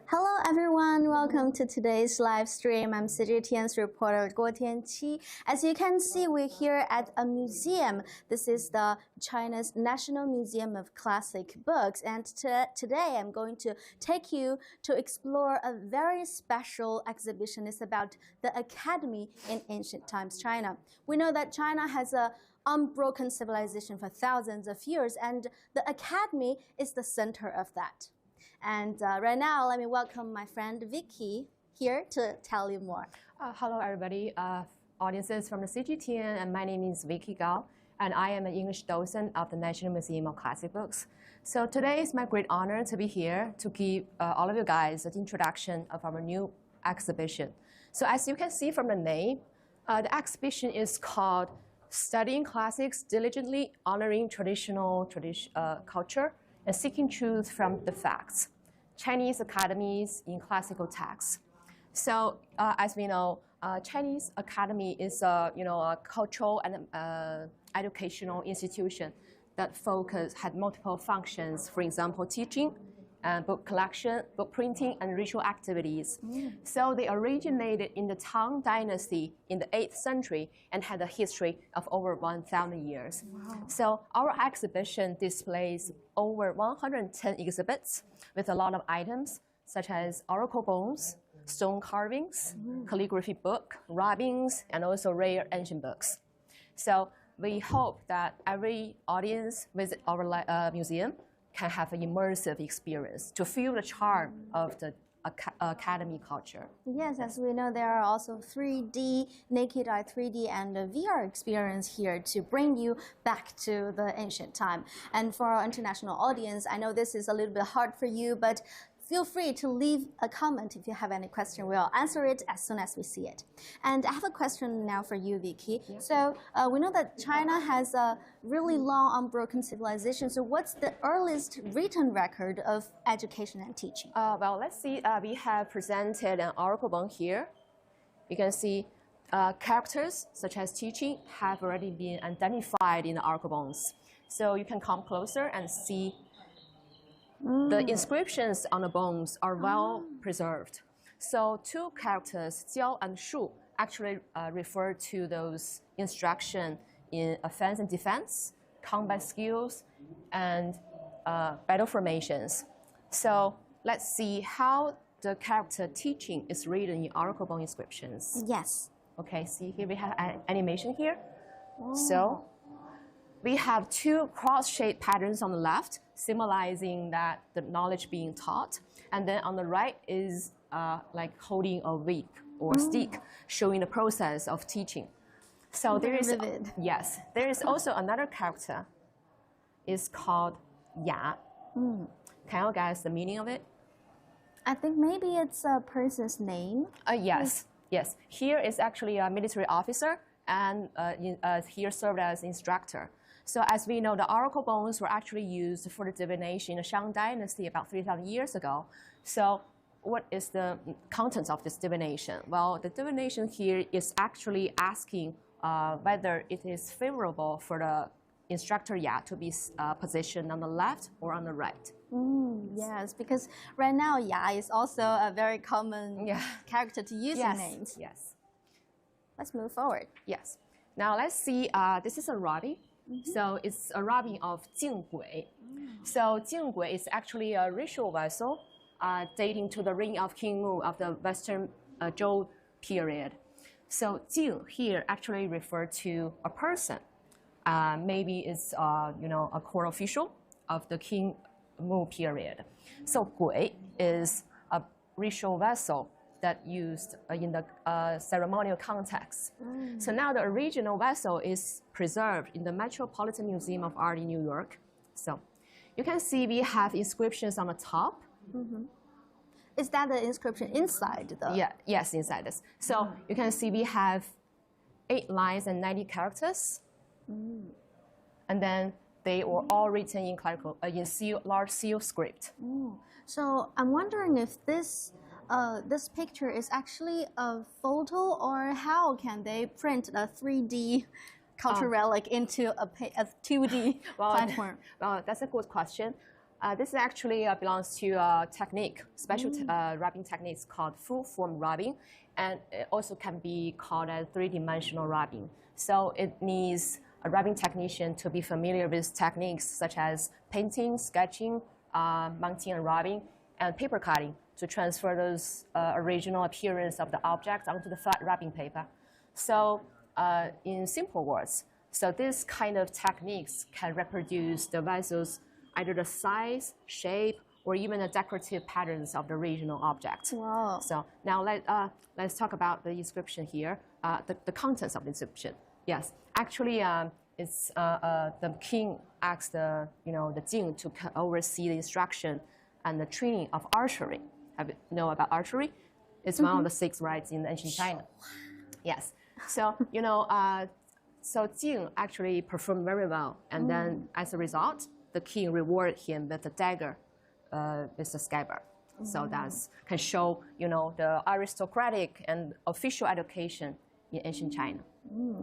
Hello everyone, welcome to today's live stream. I'm CGTN's reporter Guo Tianqi. As you can see, we're here at a museum. This is the China's National Museum of Classic Books, and today I'm going to take you to explore a very special exhibition. It's about the Academy in Ancient Times China. We know that China has a unbroken civilization for thousands of years, and the Academy is the center of that. And right now, let me welcome my friend Vicky here to tell you more. Hello, everybody. Audiences from the CGTN, and my name is Vicky Gao, and I am an English docent of the National Museum of Classic Books. So today is my great honor to be here to give all of you guys an introduction of our new exhibition. So as you can see from the name, the exhibition is called Studying Classics, Diligently Honoring Traditional Culture and Seeking Truth from the Facts, Chinese Academies in Classical Texts. So as we know, Chinese Academy is a cultural and educational institution that had multiple functions, for example, teaching, book collection, book printing, and ritual activities. So they originated in the Tang Dynasty in the 8th century and had a history of over 1,000 years. Wow. So our exhibition displays over 110 exhibits with a lot of items such as oracle bones, stone carvings, calligraphy book, wrappings, and also rare ancient books. So we hope that every audience visit our museum can have an immersive experience to feel the charm of the Academy culture. Yes, as we know, there are also 3D, naked eye 3D, and VR experience here to bring you back to the ancient time. And for our international audience, I know this is a little bit hard for you, but feel free to leave a comment if you have any question. We'll answer it as soon as we see it. And I have a question now for you, Vicky. Yeah. So we know that China has a really long, unbroken civilization. So what's the earliest written record of education and teaching? Well, let's see. We have presented an oracle bone here. You can see characters such as teaching have already been identified in the oracle bones. So you can come closer and see the inscriptions on the bones are well preserved. So two characters, Jiao and Shu, actually refer to those instruction in offense and defense, combat skills, and battle formations. So let's see how the character teaching is written in oracle bone inscriptions. Yes. Okay, see here we have an animation here. So we have two cross-shaped patterns on the left, symbolizing that the knowledge being taught. And then on the right is like holding a wick or stick, showing the process of teaching. So there is, yes, there is also another character. It's called Ya. Can you guess the meaning of it? I think maybe it's a person's name. Yes, yes. Here is actually a military officer, and here served as instructor. So as we know, the oracle bones were actually used for the divination in the Shang Dynasty about 3,000 years ago. So what is the content of this divination? Well, the divination here is actually asking whether it is favorable for the instructor Ya to be positioned on the left or on the right. Yes, because right now Ya is also a very common character to use in names. Yes. Let's move forward. Yes. Now let's see, this is a wrapping. So it's a wrapping of Jinggui. So Jinggui is actually a ritual vessel dating to the reign of King Mu of the Western Zhou period. So Jing here actually referred to a person. Maybe it's a court official of the King Mu period. So Gui is a ritual vessel that used in the ceremonial context. So now the original vessel is preserved in the Metropolitan Museum of Art in New York. So you can see we have inscriptions on the top. Is that the inscription inside the? Yeah, yes, inside this. So you can see we have 8 lines and 90 characters. And then they were all written in large seal script. So I'm wondering if this this picture is actually a photo, or how can they print a 3D cultural relic into a 2D platform? Well, that's a good question. This actually belongs to a technique, special rubbing techniques called full form rubbing, and it also can be called as three-dimensional rubbing. So it needs a rubbing technician to be familiar with techniques such as painting, sketching, mounting and rubbing, and paper cutting to transfer those original appearance of the object onto the flat rubbing paper. So in simple words, so this kind of techniques can reproduce the vessel's either the size, shape, or even the decorative patterns of the original object. Wow. So now let's talk about the inscription here, the contents of the inscription. Yes, actually, it's the king asked the Jing to oversee the instruction and the training of archery. Have you know about archery? It's one of the 6 rites in ancient China. Yes. So so Jing actually performed very well, and then as a result, the king rewarded him with a dagger, with a scabbard. So that can show the aristocratic and official education in ancient China.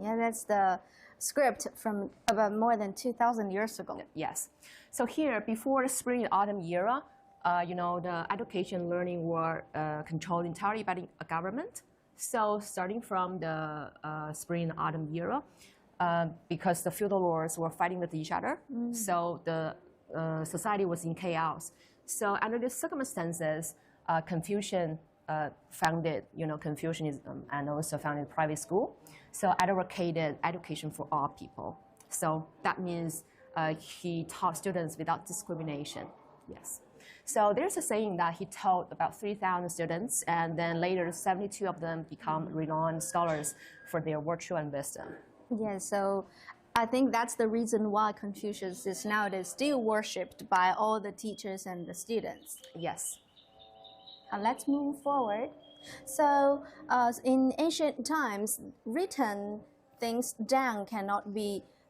Yeah, that's the script from about more than 2,000 years ago. Yes. So here, before the spring and autumn era, the education learning were controlled entirely by the government. So starting from the spring and autumn era, because the feudal lords were fighting with each other, so the society was in chaos. So under these circumstances, Confucian founded, Confucianism, and also founded private school. So advocated education for all people. So that means he taught students without discrimination. Yes. So there's a saying that he taught about 3,000 students, and then later 72 of them become renowned scholars for their virtue and wisdom. Yeah, so I think that's the reason why Confucius is nowadays still worshipped by all the teachers and the students. Yes. Let's move forward. So in ancient times, written things down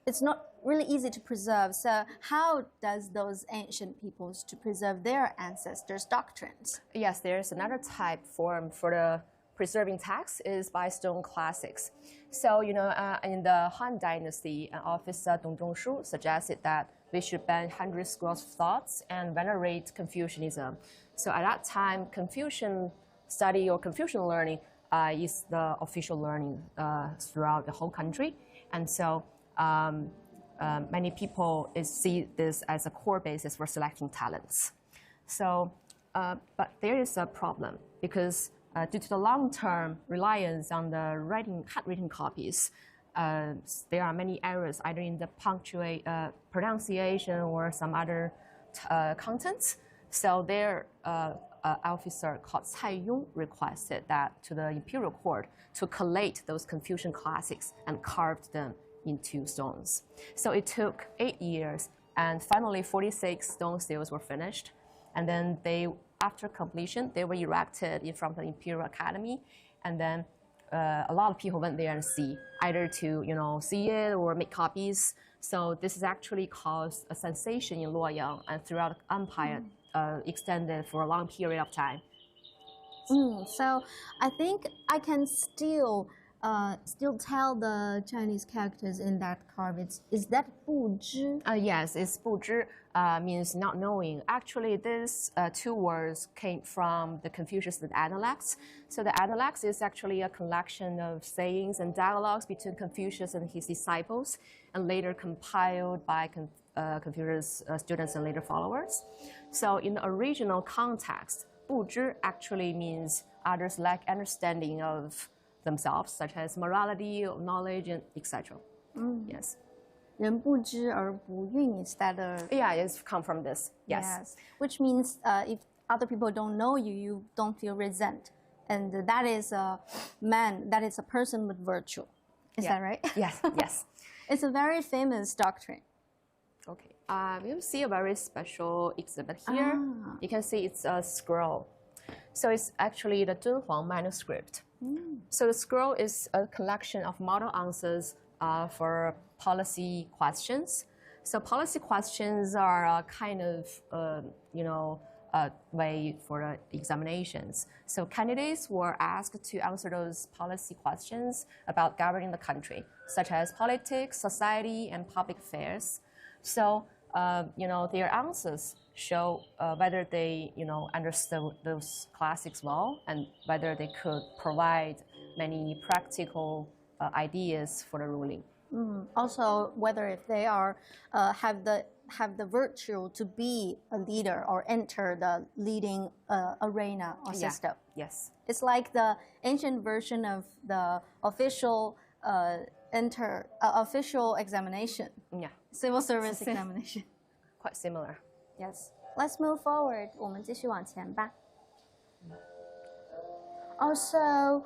it's not really easy to preserve. So how does those ancient peoples to preserve their ancestors' doctrines? Yes, there's another type form for the preserving text is by stone classics. So, in the Han Dynasty, an officer Dong Zhongshu suggested that we should ban 100 scrolls of thoughts and venerate Confucianism. So at that time, Confucian study or Confucian learning is the official learning throughout the whole country. And so many people see this as a core basis for selecting talents. So, but there is a problem because due to the long-term reliance on the handwritten copies, there are many errors either in the pronunciation or some other contents. So their officer called Cai Yong requested that to the imperial court to collate those Confucian classics and carved them into stones. So it took 8 years, and finally 46 stone seals were finished. And then after completion, they were erected in front of the Imperial Academy, and then a lot of people went there and see, either to see it or make copies. So this has actually caused a sensation in Luoyang and throughout the empire, extended for a long period of time. So I think I can still tell the Chinese characters in that carving. Is that 不知? Yes, it's 不知, means not knowing. Actually, these 2 words came from the Confucius Analects. So the Analects is actually a collection of sayings and dialogues between Confucius and his disciples, and later compiled by Confucius students and later followers. So in the original context, 不知 actually means others lack understanding of themselves, such as morality, knowledge, and etc. Yes. 人不知而不愠 is that Yeah, it's come from this. Yes. Which means if other people don't know you, you don't feel resent. And that is a man, that is a person with virtue. Is that right? Yes, yes. It's a very famous doctrine. Okay. You'll see a very special exhibit here. You can see it's a scroll. So it's actually the Dunhuang manuscript. So the scroll is a collection of model answers for policy questions. So policy questions are kind of, way for the examinations. So candidates were asked to answer those policy questions about governing the country, such as politics, society, and public affairs. So, their answers show whether they, understood those classics well and whether they could provide many practical ideas for the ruling. Also, whether if they are have the virtue to be a leader or enter the leading arena or system. Yes. It's like the ancient version of the official official examination. Yeah. Civil service examination. Quite similar. Yes. Let's move forward. 我们继续往前吧。Also,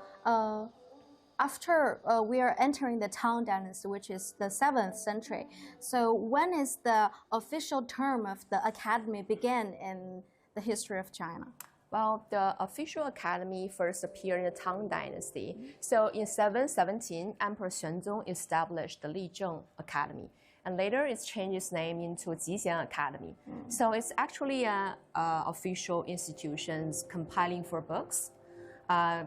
after we are entering the Tang Dynasty, which is the 7th century. So when is the official term of the academy began in the history of China? Well, the official academy first appeared in the Tang Dynasty. So in 717, Emperor Xuanzong established the Lizheng Academy. And later it changed its name into Jixian Academy. So it's actually an official institution compiling for books,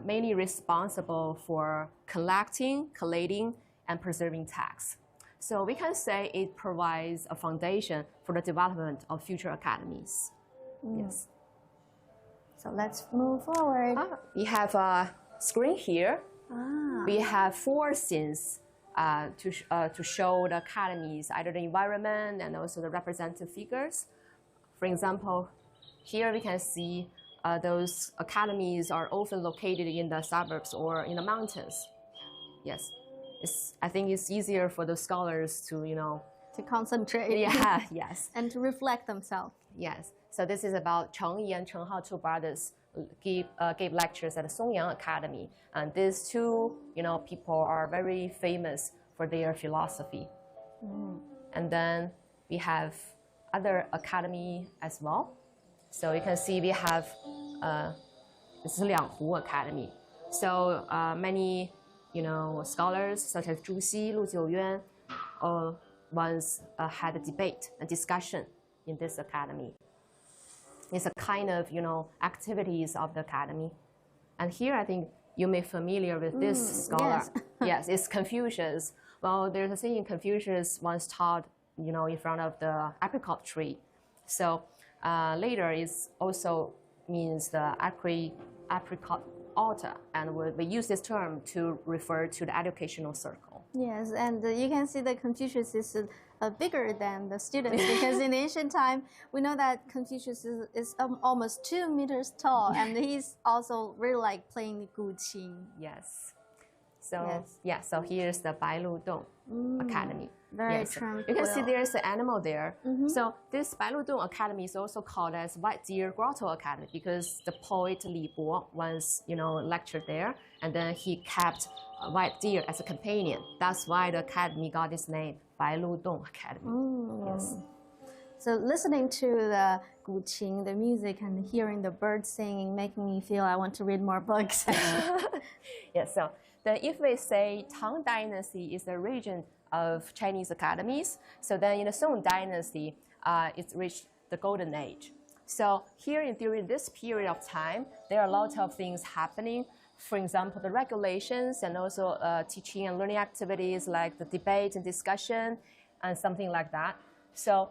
mainly responsible for collecting, collating, and preserving texts. So we can say it provides a foundation for the development of future academies. Yes. So let's move forward. We have a screen here. We have 4 scenes to show the academies, either the environment and also the representative figures. For example, here we can see those academies are often located in the suburbs or in the mountains. Yes, I think it's easier for the scholars to, to concentrate. Yeah, yes. And to reflect themselves. Yes. So this is about Cheng Yi and Cheng Hao, two brothers, gave lectures at the Songyang Academy. And these two, people are very famous for their philosophy. And then we have other academy as well. So you can see we have this is Lianghu Academy. So many, scholars such as Zhu Xi, Lu Jiuyuan, once had a debate, a discussion in this academy. It's a kind of, activities of the academy. And here I think you may be familiar with this scholar. Yes. Yes, it's Confucius. Well, there's a saying Confucius once taught, in front of the apricot tree. So later it also means the apricot altar. And we use this term to refer to the educational circle. Yes, and you can see that Confucius is bigger than the students because in ancient time, we know that Confucius is almost 2 meters tall, and he's also really like playing the guqin. Yes. So so here's the Bailu Dong Academy. Very tranquil. You can see there's an animal there. So this Bailu Dong Academy is also called as White Deer Grotto Academy because the poet Li Bo once, lectured there, and then he kept a white deer as a companion. That's why the academy got its name, Bailu Dong Academy. Yes. So listening to the guqin, the music, and hearing the birds singing, making me feel I want to read more books. Yes. So then if we say Tang Dynasty is the region of Chinese academies, so then in the Song Dynasty, it's reached the golden age. So here during this period of time, there are a lot of things happening. For example, the regulations and also teaching and learning activities like the debate and discussion and something like that. So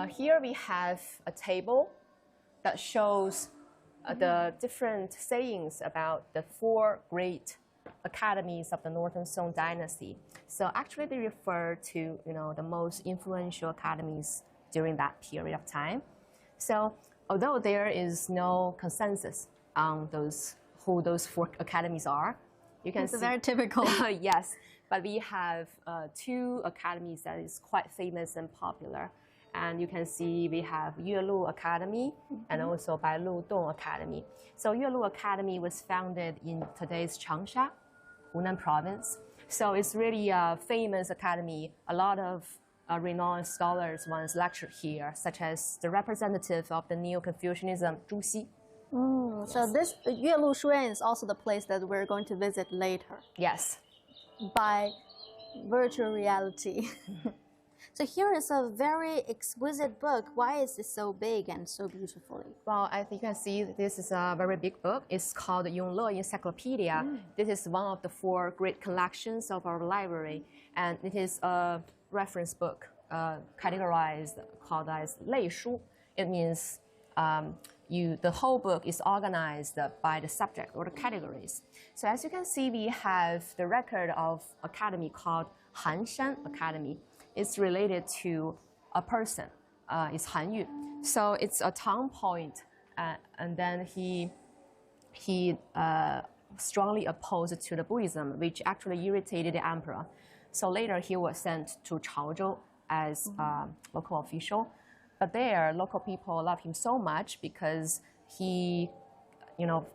here we have a table that shows the different sayings about the 4 great academies of the Northern Song Dynasty. So actually they refer to, the most influential academies during that period of time. So although there is no consensus on who those 4 academies are, you can see. It's very typical. Yes, but we have 2 academies that is quite famous and popular. And you can see we have Yuelu Academy and also Bailu Dong Academy. So Yuelu Academy was founded in today's Changsha, Hunan province. So it's really a famous academy. A lot of renowned scholars once lectured here, such as the representative of the Neo-Confucianism, Zhu Xi. So this Yuelu Shuyan is also the place that we're going to visit later. Yes. By virtual reality. So here is a very exquisite book. Why is it so big and so beautifully? Well, as you can see, this is a very big book. It's called Yongle Encyclopedia. This is one of the 4 great collections of our library, and it is a reference book categorized, called as 类书. It means the whole book is organized by the subject or the categories. So as you can see, we have the record of academy called Hanshan Academy. It's related to a person. It's Han Yu. So it's a town point, and then he strongly opposed to the Buddhism, which actually irritated the emperor. So later he was sent to Chaozhou as a local official. But there, local people loved him so much because he,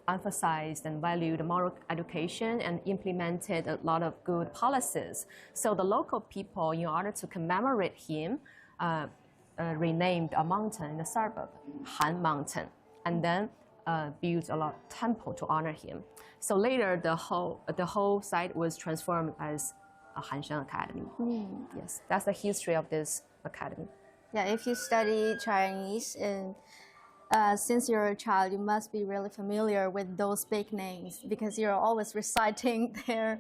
emphasized and valued moral education and implemented a lot of good policies. So the local people, in order to commemorate him, renamed a mountain in the suburb, Han Mountain, and then built a lot of temple to honor him. So later, the whole site was transformed as a Hanshan Academy. Yes, that's the history of this academy. Yeah, if you study Chinese and since you're a child, you must be really familiar with those big names because you're always reciting their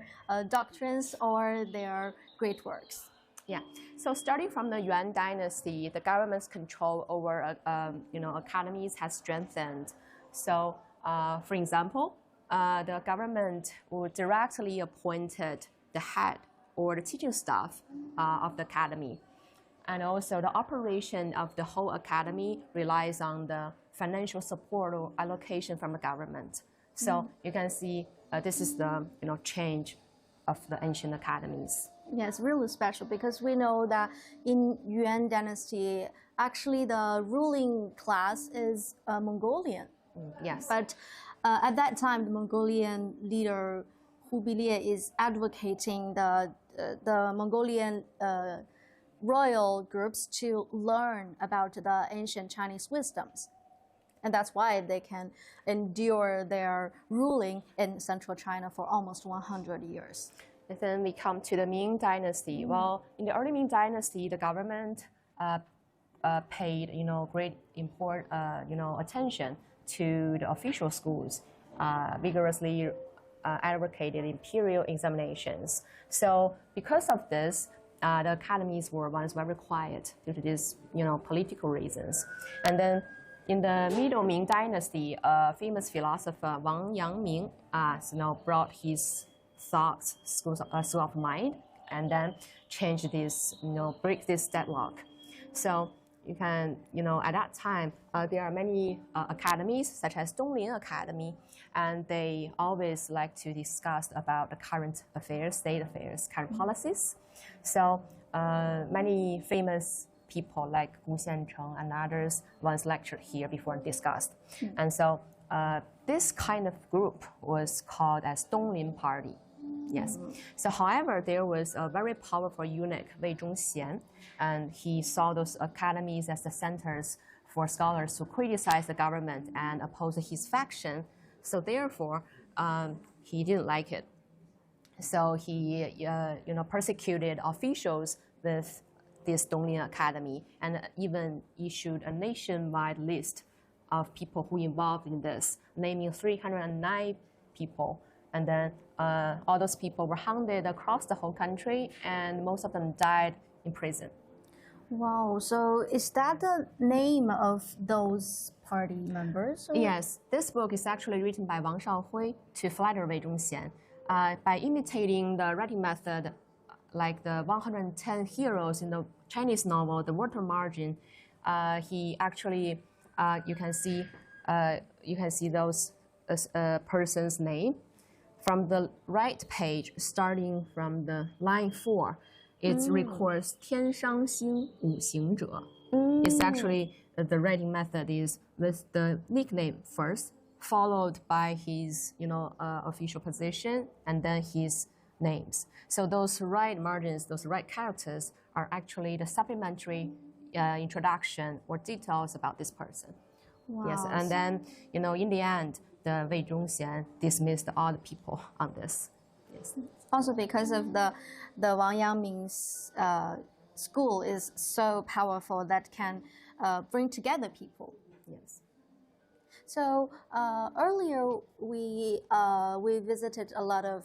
doctrines or their great works. Yeah. So starting from the Yuan dynasty, the government's control over academies has strengthened. So, for example, the government would directly appointed the head or the teaching staff of the academy. And also the operation of the whole academy relies on the financial support or allocation from the government. So you can see this is the change of the ancient academies. Yes, really special because we know that in Yuan dynasty, actually the ruling class is Mongolian. Yes. But at that time, the Mongolian leader Hu Bilie is advocating the Mongolian royal groups to learn about the ancient Chinese wisdoms. And that's why they can endure their ruling in central China for almost 100 years. And then we come to the Ming Dynasty. Well, in the early Ming Dynasty, the government paid great attention to the official schools, vigorously advocated imperial examinations. So because of this, the academies were once very quiet due to these political reasons. And then in the middle Ming Dynasty, a famous philosopher Wang Yangming brought his thoughts, school of mind, and then change this, break this deadlock. So you can, at that time, there are many academies, such as Donglin Academy, and they always like to discuss about the current affairs, state affairs, current policies. So many famous people like Guo Tianqi and others once lectured here before and discussed. And so this kind of group was called as Donglin Party. Yes. So, however, there was a very powerful eunuch, Wei Zhongxian, and he saw those academies as the centers for scholars who criticize the government and oppose his faction. So, therefore, he didn't like it. So he, persecuted officials with this Donglin Academy and even issued a nationwide list of people who involved in this, naming 309 people. And then all those people were hunted across the whole country, and most of them died in prison. Wow, so is that the name of those party members? Or? Yes, this book is actually written by Wang Shaohui to flatter Wei Zhongxian. By imitating the writing method, like the 110 heroes in the Chinese novel, The Water Margin, he actually, you can see those person's name. From the right page, starting from the line 4, it records 天伤星五行者. It's actually, the writing method is with the nickname first, followed by his, official position, and then his names. So those right margins, those right characters are actually the supplementary introduction or details about this person. Wow. Yes, and then, in the end, the Wei Zhongxian dismissed all the people on this. Yes. Also because of the Wang Yangming's school is so powerful that can bring together people. Yes. So earlier we visited a lot of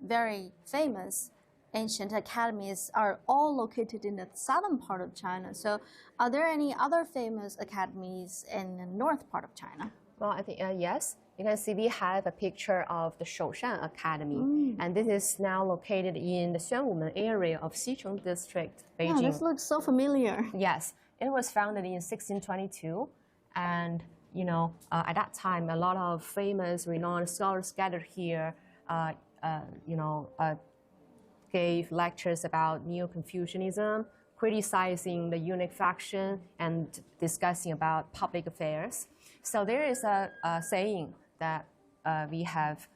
very famous ancient academies are all located in the southern part of China. So are there any other famous academies in the north part of China? Well, I think yes. You can see we have a picture of the Shoushan Academy, and this is now located in the Xuanwumen area of Xicheng District, Beijing. Yeah, this looks so familiar. Yes, it was founded in 1622, and at that time, a lot of famous, renowned scholars gathered here. Gave lectures about Neo-Confucianism, criticizing the eunuch faction, and discussing about public affairs. So there is a saying that we have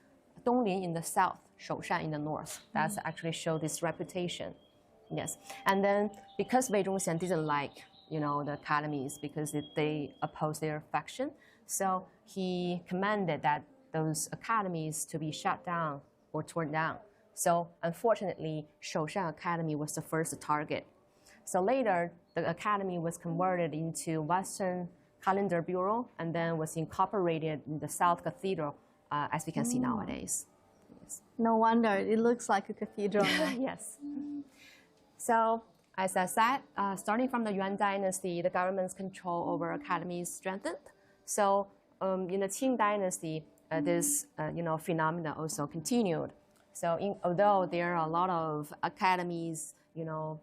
Donglin in the south, Shoushan in the north. That's actually show this reputation. Yes, and then because Wei Zhongxian didn't like the academies because they oppose their faction, so he commanded that those academies to be shut down or torn down. So unfortunately, Shoushan Academy was the first target. So later, the academy was converted into Western Calendar Bureau and then was incorporated in the South Cathedral, as we can see nowadays. Yes. No wonder, it looks like a cathedral. Yes. So as I said, starting from the Yuan dynasty, the government's control over academies strengthened. So in the Qing dynasty, this phenomena also continued. So although there are a lot of academies,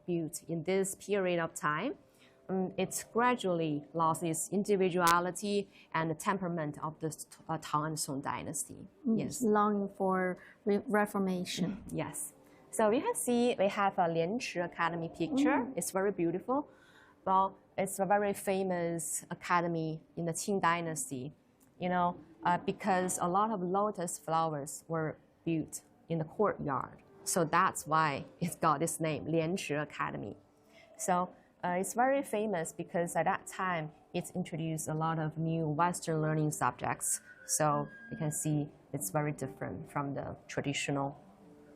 built in this period of time, it's gradually lost its individuality and the temperament of the Tang and Song dynasty. Yes. Longing for reformation. Yes. So you can see we have a Lianchi Academy picture. It's very beautiful. Well, it's a very famous academy in the Qing dynasty, because a lot of lotus flowers were built in the courtyard. So that's why it's got this name, Lianchi Academy. So it's very famous because at that time, it's introduced a lot of new Western learning subjects. So you can see it's very different from the traditional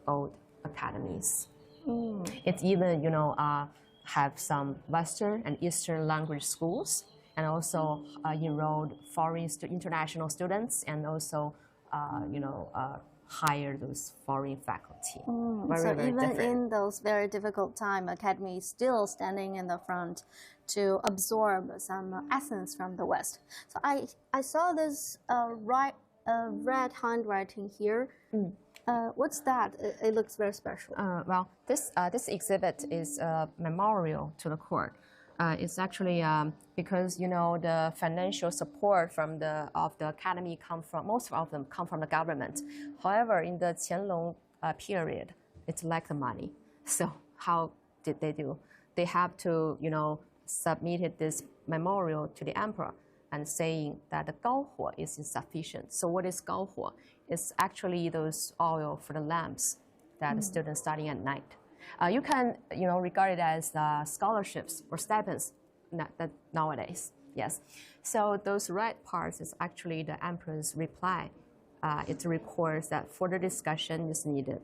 old academies. It's even, have some Western and Eastern language schools, and also enrolled foreign international students, and also, hire those foreign faculty. Very even different. In those very difficult times, Academy is still standing in the front to absorb some essence from the West. So I saw this red handwriting here. What's that? It looks very special. Well, this exhibit is a memorial to the court. It's actually because the financial support of the academy most of them come from the government. However, in the Qianlong period, it lacked money. So how did they do? They have to submitted this memorial to the emperor and saying that the gaohuo is insufficient. So what is gaohuo? It's actually those oil for the lamps that the students studying at night. You can, regard it as scholarships or stipends nowadays. Yes. So those red parts is actually the emperor's reply. It records that further discussion is needed.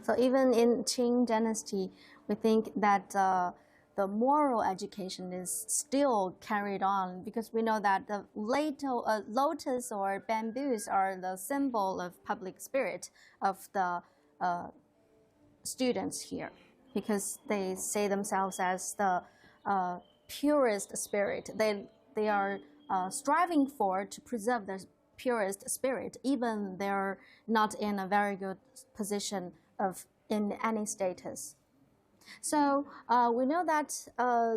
So even in Qing dynasty, we think that the moral education is still carried on because we know that the lotus or bamboos are the symbol of public spirit of the students here, because they say themselves as the purest spirit. They are striving to preserve their purest spirit, even they're not in a very good position in any status. So we know that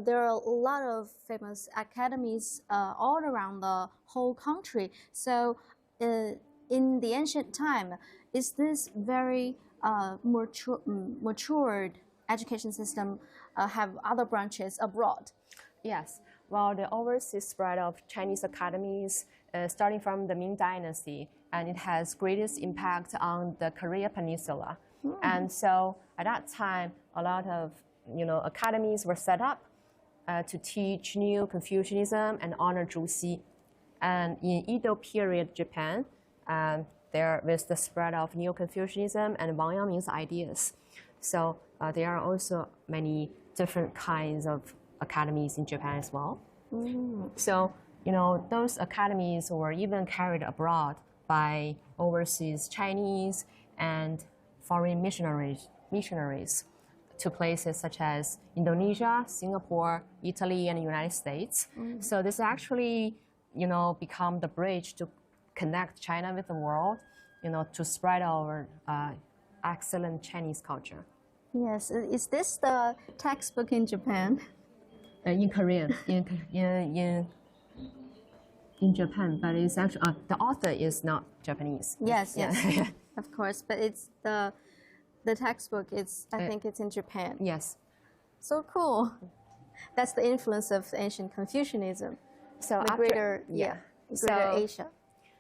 there are a lot of famous academies all around the whole country. So in the ancient time, is this very matured education system have other branches abroad? Yes. Well, the overseas spread of Chinese academies starting from the Ming Dynasty, and it has greatest impact on the Korea Peninsula. And so at that time, a lot of academies were set up to teach Neo-Confucianism and honor Zhuxi. And in Edo period Japan, there with the spread of Neo-Confucianism and Wang Yangming's ideas. So there are also many different kinds of academies in Japan as well. So, those academies were even carried abroad by overseas Chinese and foreign missionaries to places such as Indonesia, Singapore, Italy, and the United States. So this actually, become the bridge to connect China with the world, to spread our excellent Chinese culture. Yes, is this the textbook in Japan? In Korean, in Japan, but it's actually the author is not Japanese. Yes, of course, but it's the textbook. I think it's in Japan. Yes. So cool. That's the influence of ancient Confucianism. So greater Asia.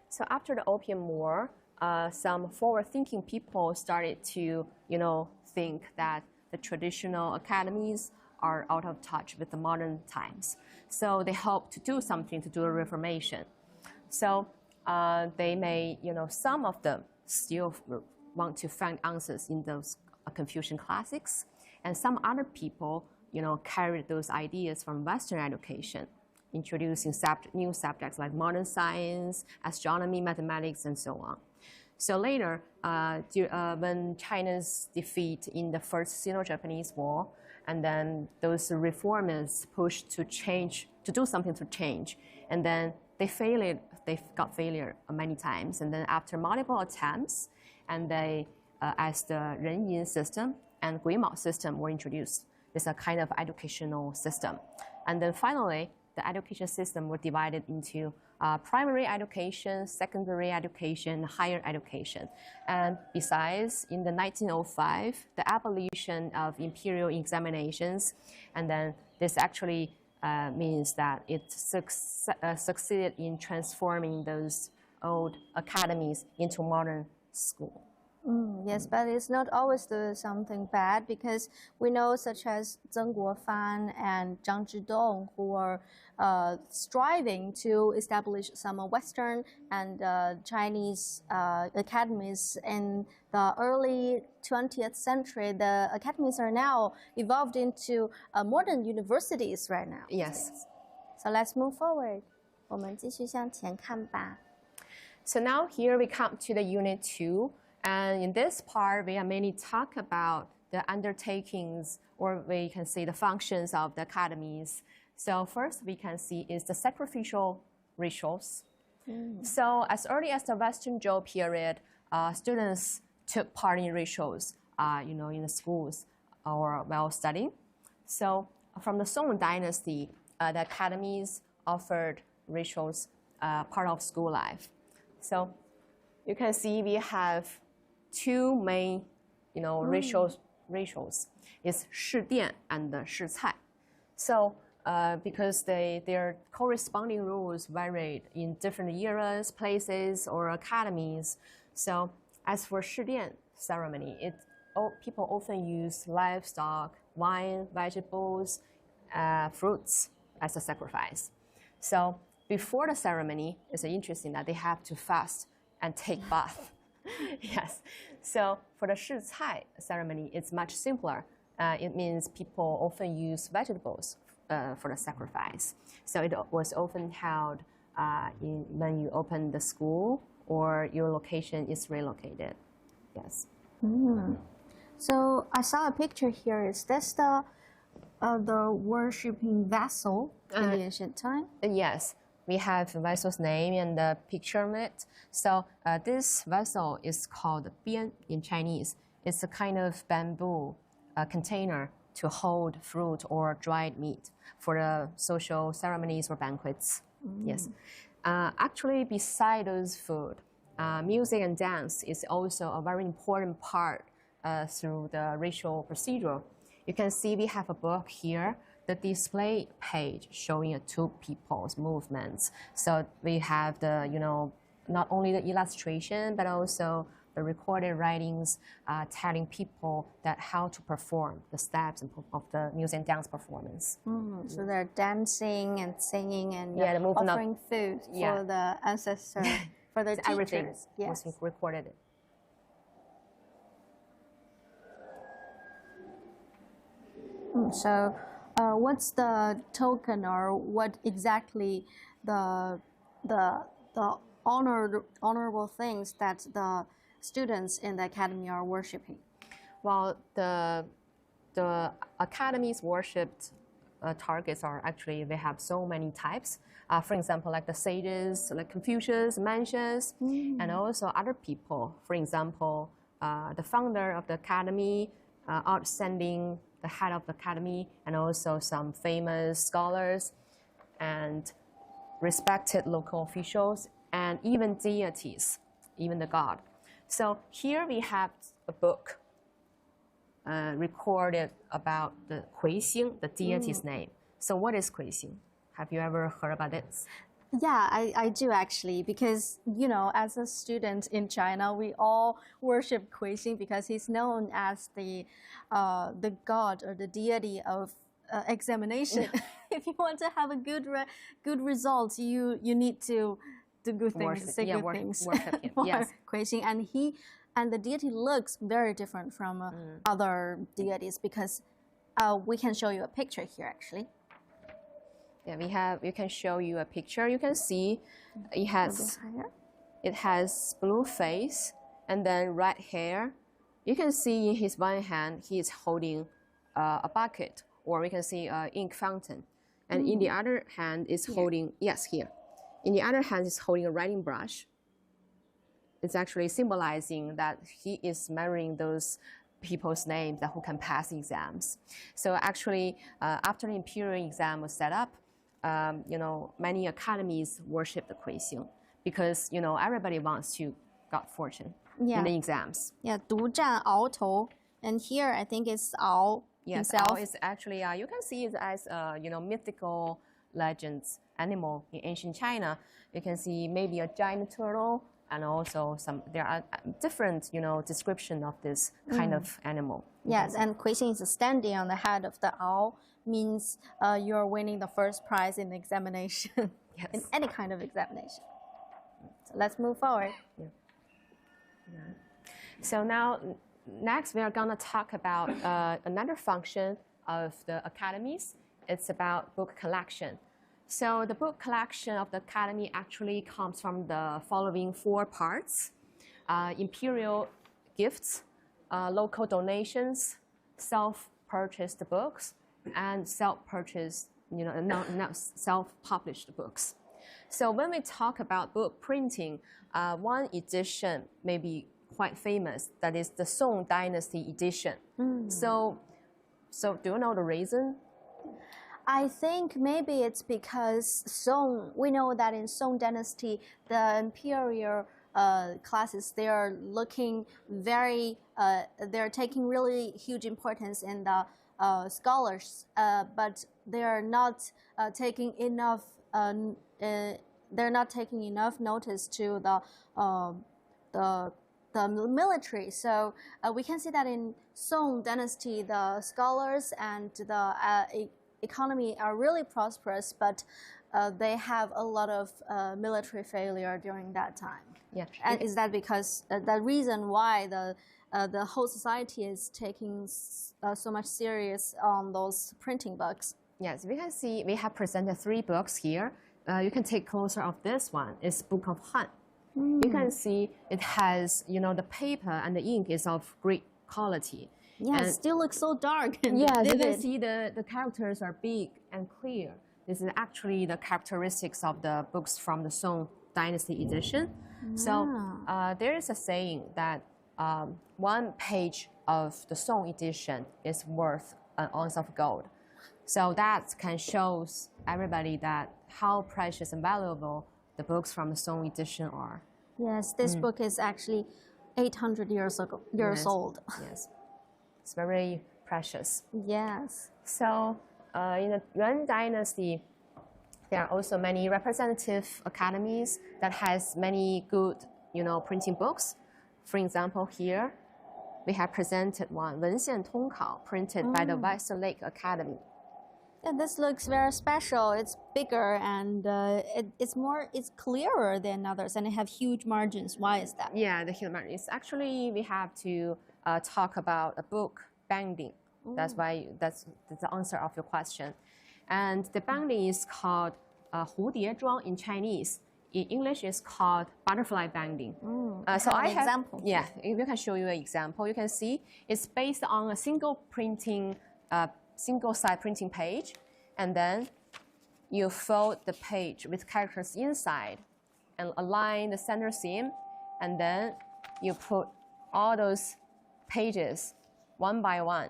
So after the Opium War, some forward-thinking people started to, think that the traditional academies are out of touch with the modern times. So they hope to do something to do a reformation. So they may, some of them still want to find answers in those Confucian classics, and some other people, carried those ideas from Western education, introducing new subjects like modern science, astronomy, mathematics, and so on. So later, when China's defeat in the First Sino-Japanese War, and then those reformers pushed to do something to change, and then they got failure many times, and then after multiple attempts, and as the Renyin system and Guimao system were introduced, it's a kind of educational system, and then finally, the education system was divided into primary education, secondary education, higher education. And besides, in the 1905, the abolition of imperial examinations, and then this actually means that it succeeded in transforming those old academies into modern school. Yes, but it's not always something bad, because we know such as Zheng Guofan and Zhang Zhidong, who were striving to establish some Western and Chinese academies in the early 20th century. The academies are now evolved into modern universities right now. Yes. So let's move forward. 我们继续向前看吧. So now here we come to the unit 2. And in this part, we are mainly talk about the undertakings, or we can say the functions of the academies. So first we can see is the sacrificial rituals. So as early as the Western Zhou period, students took part in rituals, in the schools or while studying. So from the Song Dynasty, the academies offered rituals part of school life. So you can see we have two main, rituals. It's 试殿 and the 试菜. So because their corresponding rules varied in different eras, places, or academies. So as for 试殿 ceremony, people often use livestock, wine, vegetables, fruits as a sacrifice. So before the ceremony, it's interesting that they have to fast and take bath. Yes. So for the 试菜 ceremony, it's much simpler. It means people often use vegetables for the sacrifice. So it was often held when you open the school or your location is relocated. Yes. So I saw a picture here. Is this the worshipping vessel in the ancient time? Yes. We have the vessel's name and the picture of it. So this vessel is called 边 in Chinese. It's a kind of bamboo container to hold fruit or dried meat for the social ceremonies or banquets. Yes. Actually, beside those food, music and dance is also a very important part through the ritual procedure. You can see we have a book here, the display page showing two people's movements. So we have the, not only the illustration, but also the recorded writings telling people that how to perform the steps of the music and dance performance. So they're dancing and singing and the movement offering food for the ancestors. For the teachers, everything yes. was recorded. So, what's the token, or what exactly the honorable things that the students in the academy are worshiping? Well, the Academy's worshipped targets are actually, they have so many types. For example, like the sages, like Confucius, Mencius, and also other people. For example, the founder of the academy, outstanding, the head of the academy, and also some famous scholars and respected local officials, and even deities, even the god. So here we have a book recorded about the Kuixing, the deity's name. So what is Kuixing? Have you ever heard about it? Yeah, I do actually, because, you know, as a student in China, we all worship Kuixing because he's known as the god or the deity of examination. If you want to have a good results, you need to do good things, say good things. Worship him. Yes. Kuixing, and the deity looks very different from other deities, because we can show you a picture here actually. Yeah, we can show you a picture. You can see it has blue face and then red hair. You can see in his one hand he is holding a bucket, or we can see an ink fountain, and in the other hand is holding here. In the other hand is holding a writing brush. It's actually symbolizing that he is memorizing those people's names that who can pass exams. So actually, after the imperial exam was set up, many academies worship the Kuixing because, everybody wants to got fortune in the exams. Yeah, 独占鳌头, and here I think it's Ao himself. Ao is actually, you can see it as, mythical legends animal in ancient China. You can see maybe a giant turtle, and also there are different, description of this kind of animal. Yes, and Kuixing is standing on the head of the Ao, means you're winning the first prize in the examination, in any kind of examination. So let's move forward. So now, next we are going to talk about another function of the academies. It's about book collection. So the book collection of the academy actually comes from the following 4 parts: imperial gifts, local donations, self-purchased books, and self-purchased, not self-published books. So when we talk about book printing, one edition may be quite famous. That is the Song Dynasty edition. So do you know the reason? I think maybe it's because we know that in Song Dynasty, the imperial classes, they are looking they're taking really huge importance in the scholars, but they are not taking enough. They're not taking enough notice to the military. So we can see that in Song Dynasty, the scholars and the economy are really prosperous, but they have a lot of military failure during that time. Yeah, and is that because the reason why the whole society is taking so much serious on those printing books? Yes, we can see we have presented 3 books here. You can take closer of this one. It's Book of Han. You can see it has, the paper and the ink is of great quality. Yeah, it still looks so dark. And yeah, vivid. you can see the characters are big and clear. This is actually the characteristics of the books from the Song Dynasty edition. So there is a saying that 1 page of the Song edition is worth an ounce of gold. So that can show everybody that how precious and valuable the books from the Song edition are. Yes, this book is actually 800 years old. Yes, it's very precious. Yes. So in the Yuan Dynasty, there are also many representative academies that has many good, printing books. For example, here we have presented one, 文献通考, printed by the Westlake Academy. Yeah, this looks very special. It's bigger and it's clearer than others, and it have huge margins. Why is that? Yeah, the huge margin. It's actually we have to talk about a book binding. That's why that's the answer of your question. And the binding is called 蝴蝶装 in Chinese. In English, it's called butterfly binding. So I have an example. Yeah, if we can show you an example, you can see it's based on a single side printing page, and then you fold the page with characters inside and align the center seam, and then you put all those pages one by one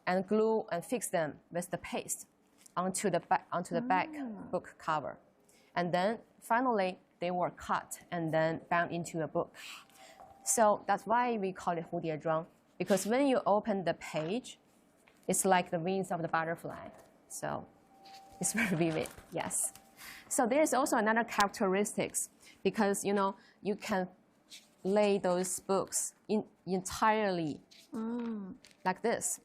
and glue and fix them with the paste onto the back book cover. And then finally they were cut and then bound into a book. So that's why we call it 蝴蝶装, because when you open the page, it's like the wings of the butterfly. So it's very vivid, yes. So there's also another characteristics, because you can lay those books entirely like this.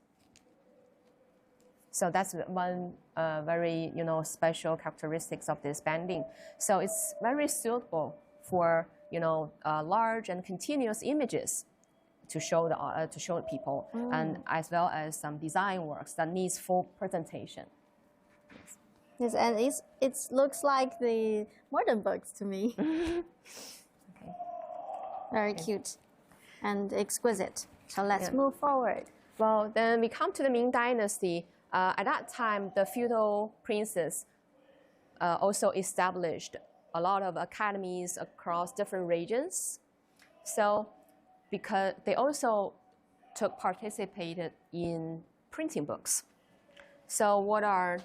So that's one very special characteristics of this binding. So it's very suitable for large and continuous images to show the people, and as well as some design works that needs full presentation. Yes, and it looks like the modern books to me. Okay. Very cute and exquisite. So let's move forward. Well, then we come to the Ming Dynasty. At that time, the feudal princes also established a lot of academies across different regions. So, because they also participated in printing books. So, what are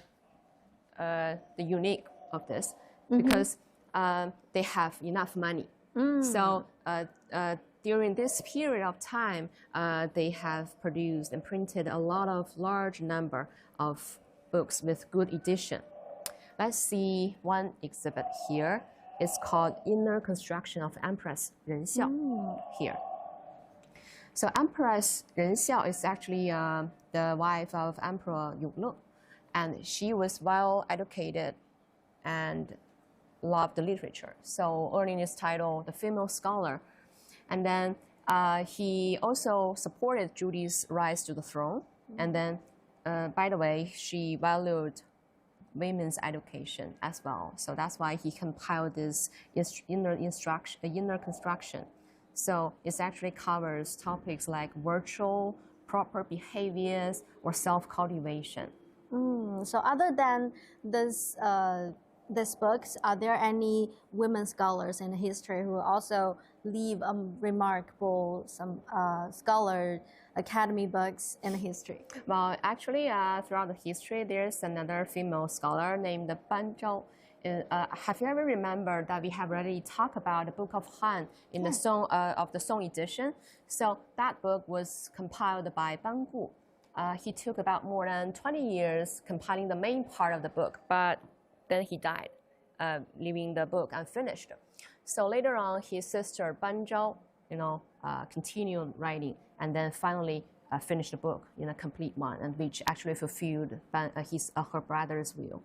the unique of this? Because they have enough money. So during this period of time, they have produced and printed a lot of large number of books with good edition. Let's see one exhibit here. It's called Inner Construction of Empress Ren Xiao here. So Empress Ren Xiao is actually the wife of Emperor Yongle, and she was well educated and loved the literature. So earning this title, the female scholar. And then he also supported Judy's rise to the throne. And then, by the way, she valued women's education as well. So that's why he compiled this inner construction. So it actually covers topics like virtual, proper behaviors, or self-cultivation. So other than these books, are there any women scholars in history who also leave remarkable scholar academy books in history? Well, actually, throughout the history, there's another female scholar named Ban Zhao. Have you ever remembered that we have already talked about the Book of Han in the Song of the Song edition? So that book was compiled by Ban Gu. He took about more than 20 years compiling the main part of the book, but then he died, leaving the book unfinished. So later on, his sister Ban Zhao, continued writing, and then finally finished the book in a complete one, and which actually fulfilled her brother's will.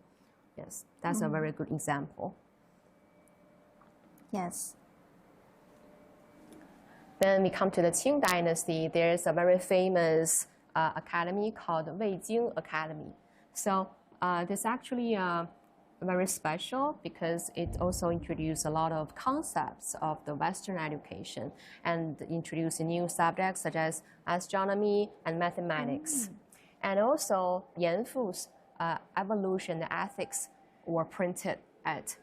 Yes, that's a very good example. Yes. Then we come to the Qing Dynasty. There's a very famous academy called Weijing Academy. So this actually very special because it also introduced a lot of concepts of the Western education and introduced new subjects such as astronomy and mathematics. And also Yan Fu's evolution and ethics were printed at,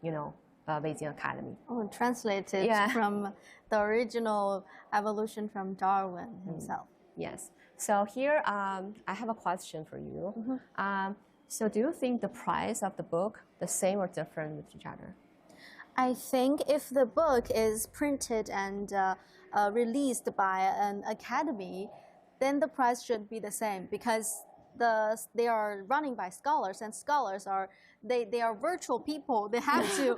Beijing Academy. Oh, translated from the original evolution from Darwin himself. Yes. So here I have a question for you. So do you think the price of the book the same or different with each other? I think if the book is printed and released by an academy, then the price should be the same because they are running by scholars, and scholars are they are virtual people. They have to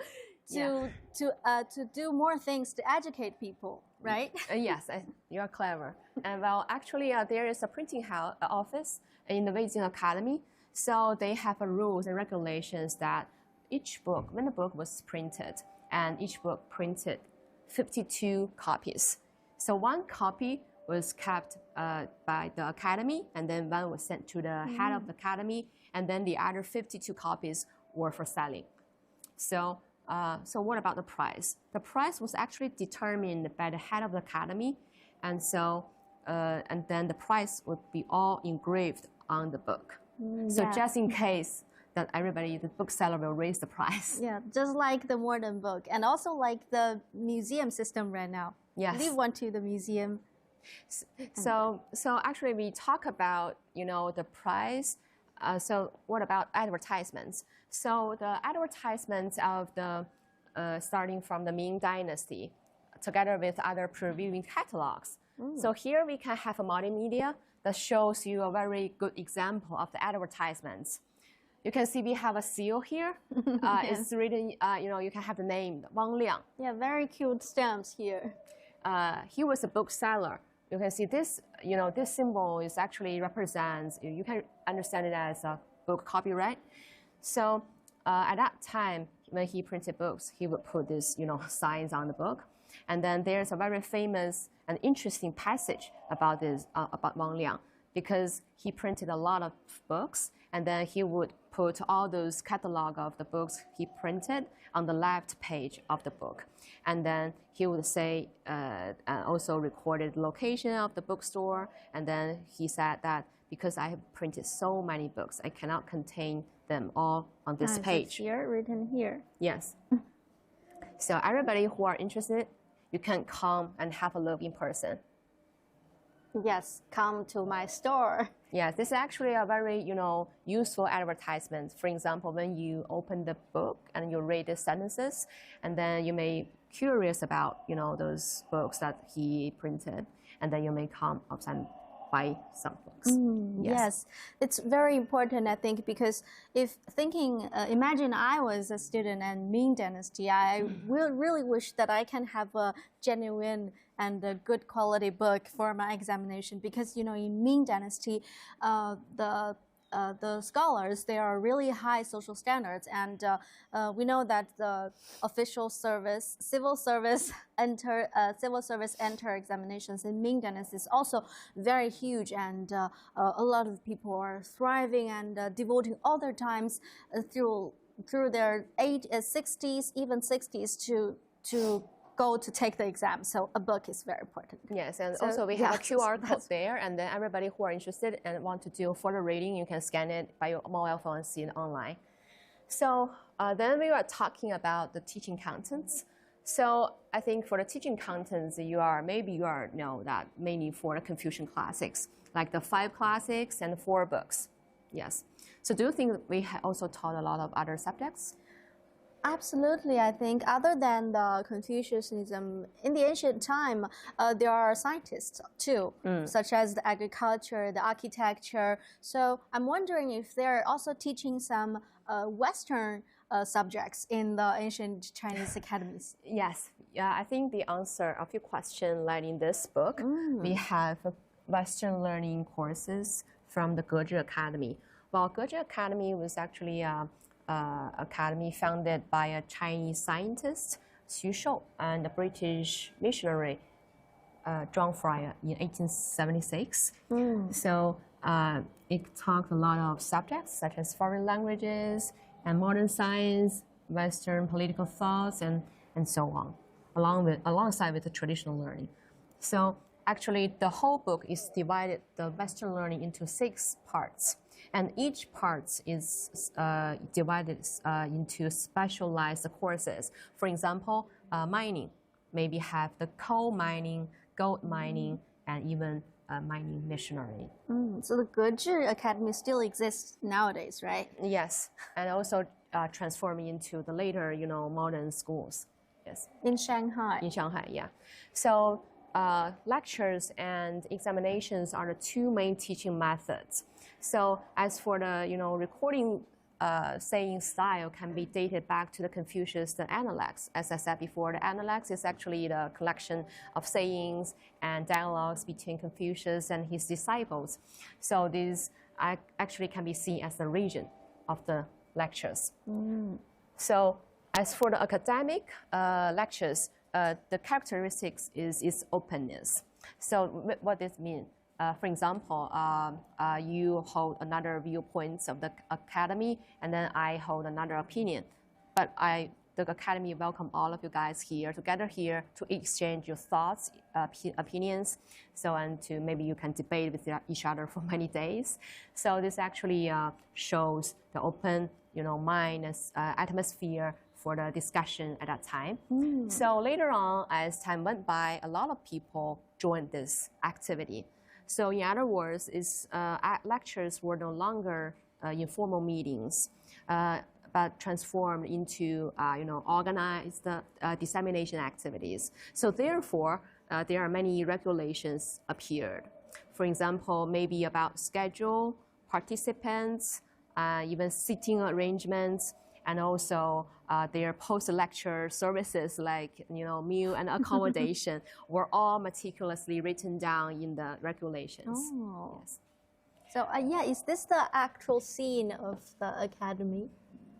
do more things to educate people, right? Yes, you are clever. And well, actually, there is a printing office in the Beijing Academy. So they have rules and regulations that each book, when the book was printed, and each book printed 52 copies. So one copy was kept by the Academy, and then one was sent to the head of the Academy, and then the other 52 copies were for selling. So what about the price? The price was actually determined by the head of the Academy, and so and then the price would be all engraved on the book. So just in case that the bookseller will raise the price. Yeah, just like the modern book, and also like the museum system right now. Yes. Leave one to the museum. So actually, we talk about the price. So what about advertisements? So the advertisements of the starting from the Ming Dynasty, together with other previewing catalogs. So here we can have a multimedia that shows you a very good example of the advertisements. You can see we have a seal here. It's written, you can have the name Wang Liang. Yeah, very cute stamps here. He was a bookseller. You can see this, this symbol is actually represents, you can understand it as a book copyright. So at that time, when he printed books, he would put this, signs on the book. And then there's a very famous and interesting passage about this, about Wang Liang, because he printed a lot of books, and then he would put all those catalog of the books he printed on the left page of the book. And then he would say, also recorded the location of the bookstore. And then he said that because I have printed so many books, I cannot contain them all on this page. It's here, written here. Yes. So everybody who are interested, you can come and have a look in person. Yes, come to my store. Yes, this is actually a very, useful advertisement. For example, when you open the book and you read the sentences, and then you may curious about, those books that he printed, and then you may come outside and buy some books. Yes, it's very important, I think, because if thinking, imagine I was a student in Ming Dynasty, I will really wish that I can have a genuine and a good quality book for my examination, because in Ming Dynasty, the scholars, they are really high social standards, and we know that the official service, civil service enter examinations in Ming Dynasty is also very huge, and a lot of people are thriving and devoting all their times through their 60s, even 60s to go to take the exam. So a book is very important. Yes, and also we have a QR code there, and then everybody who are interested and want to do further reading, you can scan it by your mobile phone and see it online. So then we were talking about the teaching contents. So I think for the teaching contents, maybe you know that mainly for the Confucian classics, like the 5 classics and 4 books. Yes. So do you think we also taught a lot of other subjects? Absolutely, I think other than the Confucianism, in the ancient time, there are scientists too, such as the agriculture, the architecture. So I'm wondering if they're also teaching some Western subjects in the ancient Chinese academies. Yes, yeah, I think the answer of your question lies in this book. We have Western learning courses from the Guo Academy. Well, Guo Academy was actually academy founded by a Chinese scientist, Xu Shou, and a British missionary, John Fryer, in 1876. So it talked a lot of subjects such as foreign languages and modern science, Western political thoughts, and so on, alongside with the traditional learning. So actually, the whole book is divided, the Western learning, into 6 parts. And each part is divided into specialized courses. For example, mining, maybe have the coal mining, gold mining, and even mining missionary. So the Guo Academy still exists nowadays, right? Yes, and also transforming into the later, modern schools. Yes. In Shanghai. In Shanghai, yeah. So lectures and examinations are the 2 main teaching methods. So as for the, recording saying style can be dated back to the Confucius, the Analects. As I said before, the Analects is actually the collection of sayings and dialogues between Confucius and his disciples. So these actually can be seen as the region of the lectures. So as for the academic lectures, the characteristics is its openness. So what this means? For example, you hold another viewpoints of the academy, and then I hold another opinion. But the academy welcome all of you guys here, together here, to exchange your thoughts, opinions, so and to maybe you can debate with each other for many days. So this actually shows the open, mind atmosphere for the discussion at that time. So later on, as time went by, a lot of people joined this activity. So in other words, lectures were no longer informal meetings, but transformed into organized dissemination activities. So therefore, there are many regulations appeared. For example, maybe about schedule, participants, even seating arrangements, and also their post-lecture services like meal and accommodation were all meticulously written down in the regulations. Oh. Yes. So yeah, is this the actual scene of the academy?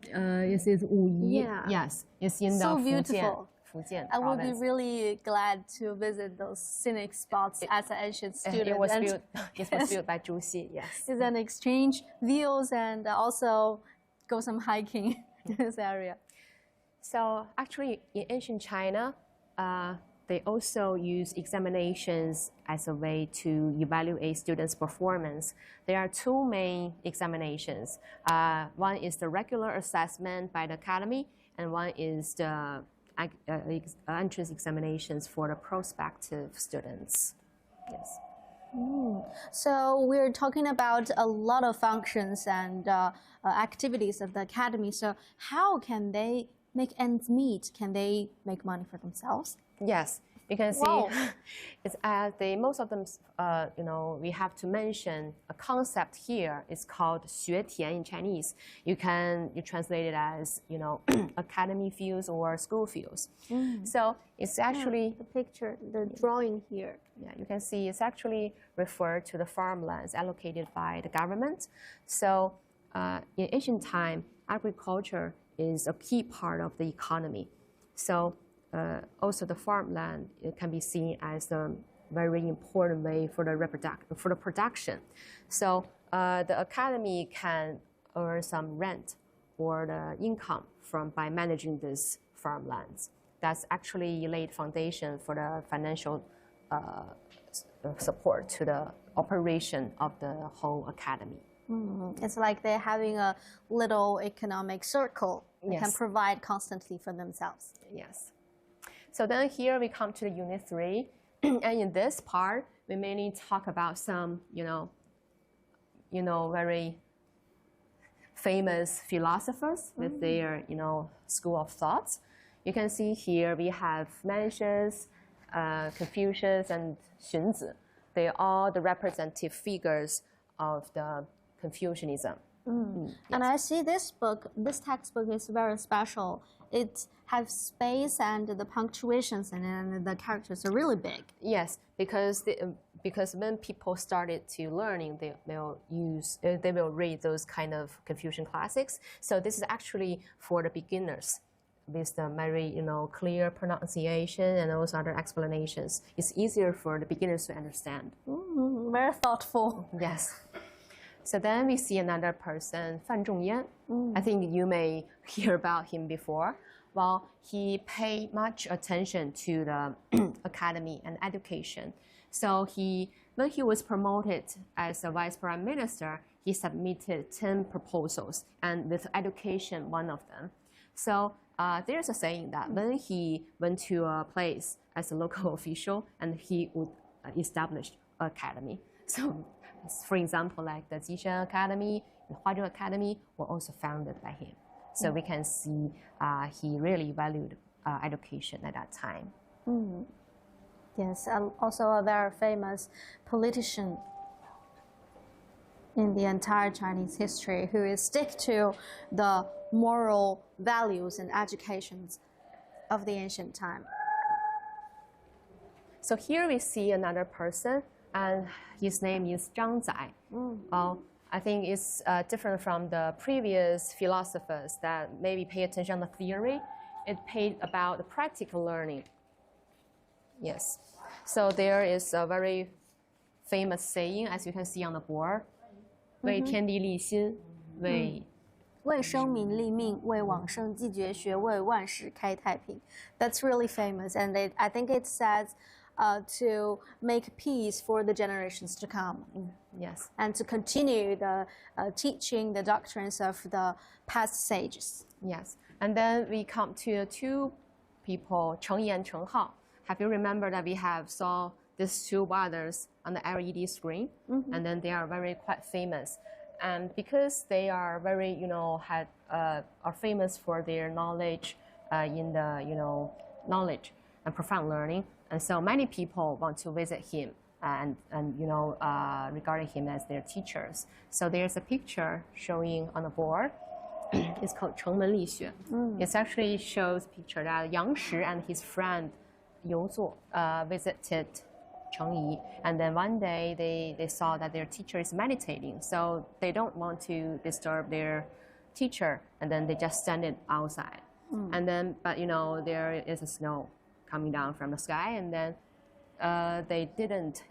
It is Wuyi. Yeah. Yes, it's in So the beautiful. Fujian I would be province. really glad to visit those scenic spots as an ancient student. It was And built by Zhu Xi, yes. it's an exchange views and also go some hiking in this area. So actually, in ancient China, they also use examinations as a way to evaluate students' performance. There are two main examinations. One is the regular assessment by the academy, and one is the entrance examinations for the prospective students. Yes. So we're talking about a lot of functions and activities of the academy. So how can they make ends meet? Can they make money for themselves? Yes, you can see Wow. it's most of them, we have to mention a concept here. It's called 学田 in Chinese. You translate it as, academy fields or school fields. So it's actually, The picture, the drawing here. yeah, you can see it's actually referred to the farmlands allocated by the government. So in ancient time, agriculture is a key part of the economy. So also the farmland, it can be seen as a very important way for the production. So the academy can earn some rent or the income by managing these farmlands. That's actually laid foundation for the financial support to the operation of the whole academy. It's like they're having a little economic circle they can Yes. provide constantly for themselves. Yes. So then here we come to the unit 3. And in this part, we mainly talk about some, very famous philosophers with their, school of thoughts. You can see here we have Mencius, Confucius, and Xunzi. They are all the representative figures of the Confucianism. And I see this textbook is very special. It has space and the punctuations and the characters are really big. Yes, because when people started to learning, they will read those kind of Confucian classics. So this is actually for the beginners, with the very clear pronunciation and also other explanations. It's easier for the beginners to understand. Very thoughtful. Yes. So then we see another person, Fan Zhongyan. I think you may hear about him before. Well, he paid much attention to the academy and education. So when he was promoted as a vice prime minister, he submitted 10 proposals, and with education, one of them. So there's a saying that when he went to a place as a local official, and he would establish an academy. So, for example, like the Zishan Academy, the Huazhou Academy were also founded by him. So we can see he really valued education at that time. Yes, and also a very famous politician in the entire Chinese history who is stick to the moral values and educations of the ancient time. So here we see another person, and his name is Zhang Zai. I think it's different from the previous philosophers that maybe pay attention on the theory. It paid about the practical learning. Yes. So there is a very famous saying, as you can see on the board, 为天地立心，为生民立命，为往圣继绝学，为万世开太平. That's really famous, and I think it says to make peace for the generations to come. Yes. And to continue the teaching the doctrines of the past sages. Yes. And then we come to two people, Cheng Yi and Cheng Hao. Have you remembered that we have saw these two brothers on the LED screen? And then they are very quite famous. And because they are very, are famous for their knowledge in the, knowledge and profound learning. And so many people want to visit him and regarding him as their teachers. So there's a picture showing on the board. It's called 城门立雪. It actually shows a picture that Yang Shi and his friend Liu Zuo visited Cheng Yi. And then one day they saw that their teacher is meditating. So they don't want to disturb their teacher. And then they just stand it outside. And then, but there is a snow coming down from the sky. And then they didn't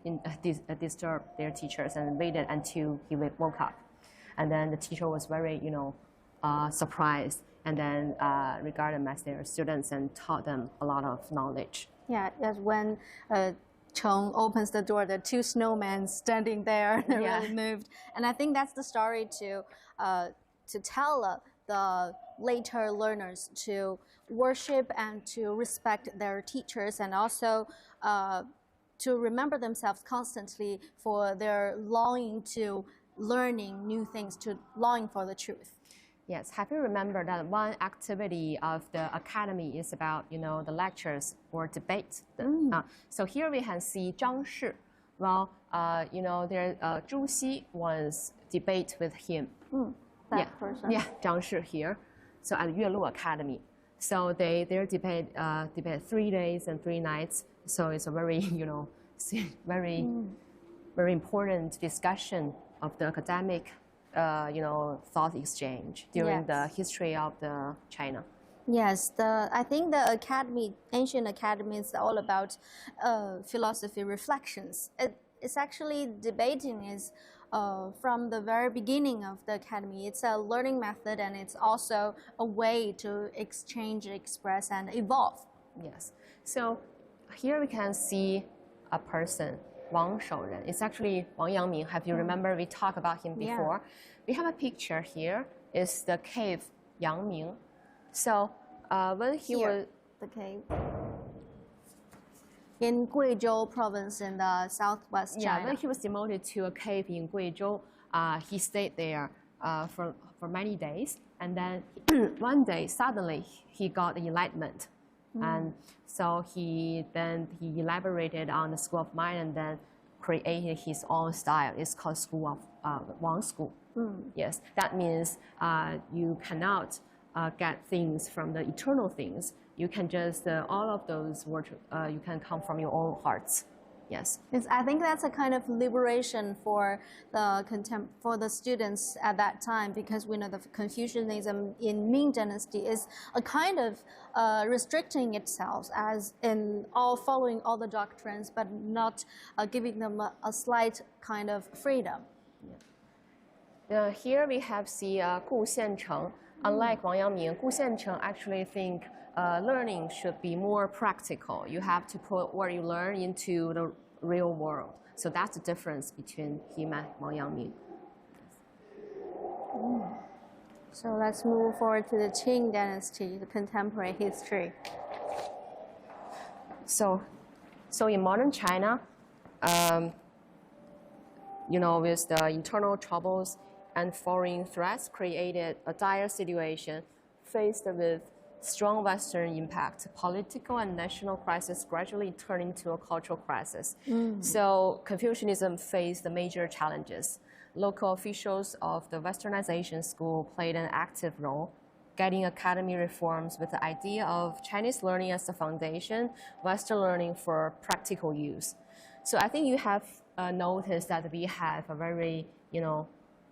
disturb their teachers and waited until he woke up. And then the teacher was very, surprised, and then regarded them as their students and taught them a lot of knowledge. Yeah, that's when Cheng opens the door, the two snowmen standing there, they're really moved. And I think that's the story to tell the later learners to worship and to respect their teachers, and also to remember themselves constantly for their longing to learning new things, to longing for the truth. Yes, have you remembered that one activity of the academy is about, the lectures or debates? So here we can see Zhang Shi. Well, there Zhu Xi was debate with him. That person. Yeah, Zhang Shi here. So at Yuelu Academy. So their debate 3 days and 3 nights. So it's a very, very important discussion of the academic thought exchange during the history of the China. Yes, I think the ancient academy is all about philosophy reflections. It's actually debating is from the very beginning of the academy. It's a learning method, and it's also a way to exchange, express, and evolve. Yes. So here we can see a person, Wang Shouren. It's actually Wang Yangming. Have you remember we talked about him before? We have a picture here. It's the cave Yangming. So when he was the cave in Guizhou province in the southwest China. When he was demoted to a cave in Guizhou, he stayed there for many days, and then one day suddenly he got enlightenment. And so he elaborated on the school of mind and then created his own style. It's called School of Wang School. Yes, that means you cannot get things from the eternal things. You can just all of those words you can come from your own hearts. Yes. I think that's a kind of liberation for the students at that time, because we know the Confucianism in Ming Dynasty is a kind of restricting itself as in following all the doctrines, but not giving them a slight kind of freedom. Here we have Guo Tianqi. Unlike Wang Yangming, Guo Tianqi actually think learning should be more practical. You have to put what you learn into the real world. So that's the difference between him and Wang Yangming. So let's move forward to the Qing Dynasty, the contemporary history. So in modern China, with the internal troubles and foreign threats created a dire situation faced with strong Western impact. Political and national crisis gradually turned into a cultural crisis. So Confucianism faced the major challenges. Local officials of the Westernization school played an active role, guiding academy reforms with the idea of Chinese learning as the foundation, Western learning for practical use. So I think you have noticed that we have a very,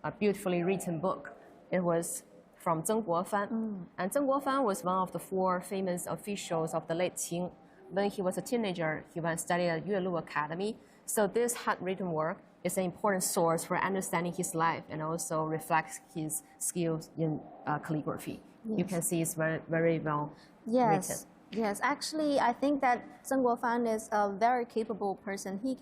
a beautifully written book. It was from Zheng Guofan. And Zheng Guofan was one of the 4 famous officials of the late Qing. When he was a teenager, he went to study at Yuelu Academy. So this handwritten work is an important source for understanding his life and also reflects his skills in calligraphy. Yes. You can see it's very, very well written. Yes, actually, I think that Zheng Guofan is a very capable person. He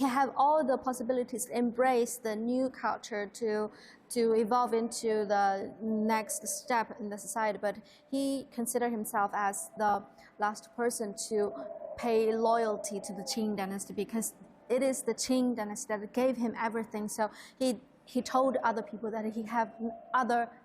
have all the possibilities to embrace the new culture to evolve into the next step in the society. But he considered himself as the last person to pay loyalty to the Qing dynasty because it is the Qing dynasty that gave him everything. So he told other people that he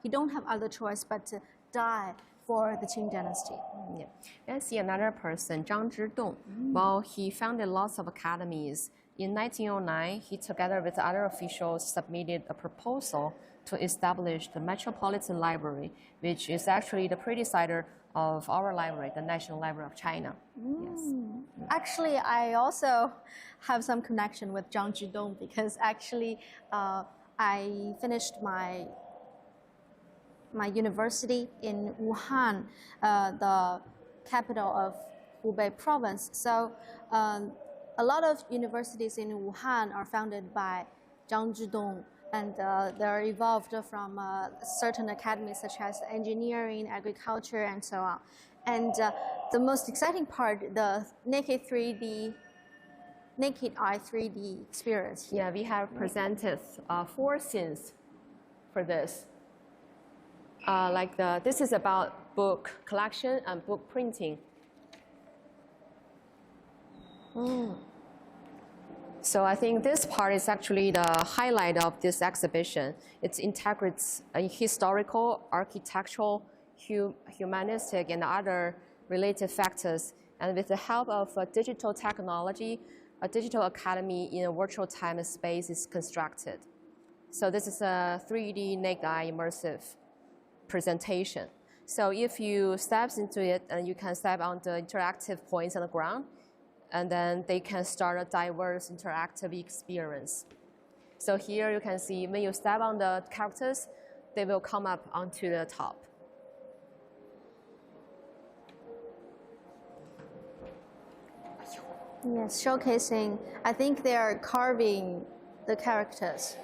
don't have other choice but to die for the Qing dynasty. Yeah. Let's see another person, Zhang Zhidong. Well, he founded lots of academies. In 1909, he, together with other officials, submitted a proposal to establish the Metropolitan Library, which is actually the predecessor of our library, the National Library of China. Yes. Actually, I also have some connection with Zhang Zhidong because actually I finished my university in Wuhan, the capital of Hubei province. So a lot of universities in Wuhan are founded by Zhang Zhidong, and they're evolved from certain academies such as engineering, agriculture, and so on. And the most exciting part, the naked eye 3D experience. Yeah, we have presented 4 scenes for this. This is about book collection and book printing. So I think this part is actually the highlight of this exhibition. It integrates historical, architectural, humanistic, and other related factors. And with the help of digital technology, a digital academy in a virtual time and space is constructed. So this is a 3D naked eye immersive presentation. So if you step into it, and you can step on the interactive points on the ground, and then they can start a diverse interactive experience. So here you can see when you step on the characters, they will come up onto the top. Yes, showcasing, I think they are carving the characters.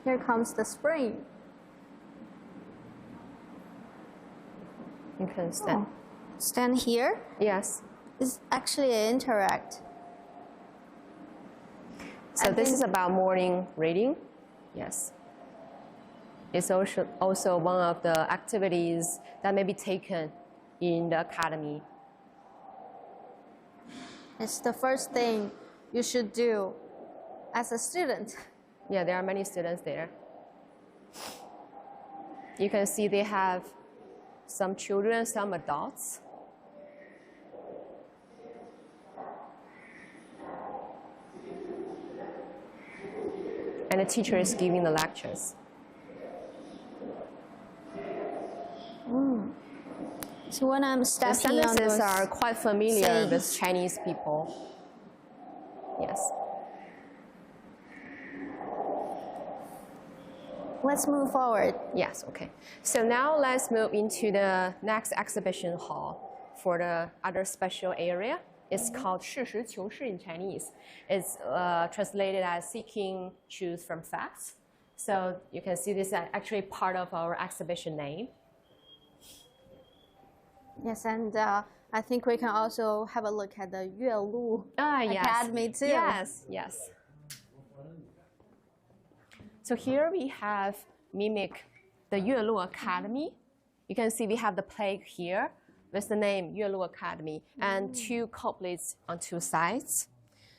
Here comes the spring. You can stand. Stand here? Yes. It's actually interact. So this is about morning reading. Yes. It's also one of the activities that may be taken in the academy. It's the first thing you should do as a student. Yeah, there are many students there. You can see they have some children, some adults. And the teacher is giving the lectures. So when I'm stepping the on sentences those are quite familiar with Chinese people. Yes. Let's move forward. Yes, okay. So now let's move into the next exhibition hall for the other special area. It's called 事实求是 in Chinese. It's translated as seeking truth from facts. So you can see this is actually part of our exhibition name. Yes, and I think we can also have a look at the Yuelu Academy too. Yes, yes. So here we have mimic the Yuelu Academy. You can see we have the plaque here with the name Yuelu Academy and 2 couplets on 2 sides.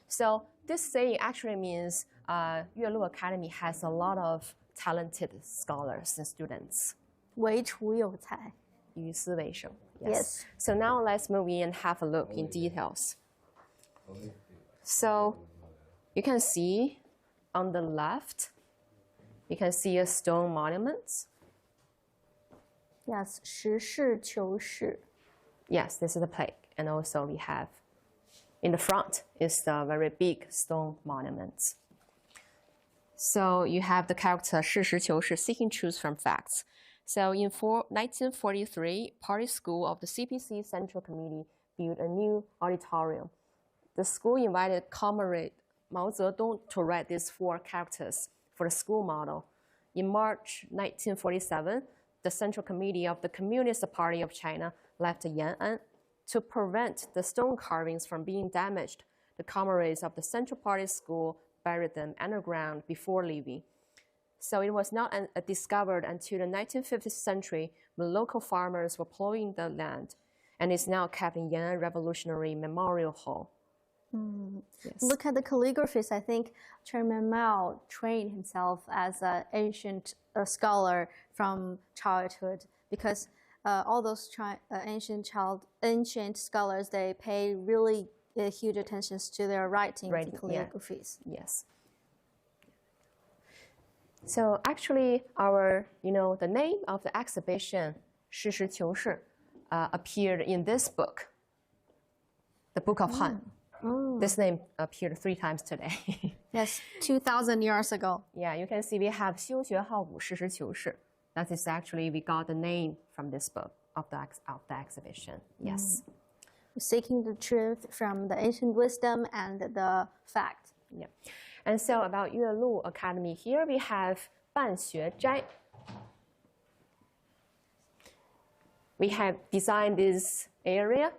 So this saying actually means Yuelu Academy has a lot of talented scholars and students. 唯厨有才. 与斯为生. Yes. So now let's move in and have a look in details. So you can see on the left, you can see a stone monument. Yes, 实事求是. Yes, this is the plaque. And also we have, in the front is the very big stone monuments. So you have the character 事实求是, seeking truth from facts. So in 1943, Party School of the CPC Central Committee built a new auditorium. The school invited Comrade Mao Zedong to write these 4 characters for the school model. In March 1947, the Central Committee of the Communist Party of China left Yan'an. To prevent the stone carvings from being damaged, the comrades of the Central Party School buried them underground before leaving. So it was not discovered until the 1950th century when local farmers were plowing the land, and is now kept in Yan'an Revolutionary Memorial Hall. Yes. Look at the calligraphies. I think Chairman Mao trained himself as an ancient scholar from childhood, because all those ancient scholars, they pay really huge attention to their writing calligraphies. Yeah. Yes. So actually, the name of the exhibition, 事实求是, appeared in this book, the Book of Han. This name appeared 3 times today. Yes, 2,000 years ago. Yeah, you can see we have 修学好武事实求是. That is actually, we got the name from this book of the exhibition. Yes. Seeking the truth from the ancient wisdom and the fact. Yeah. And so about Yuelu Academy, here we have 办学斋. We have designed this area.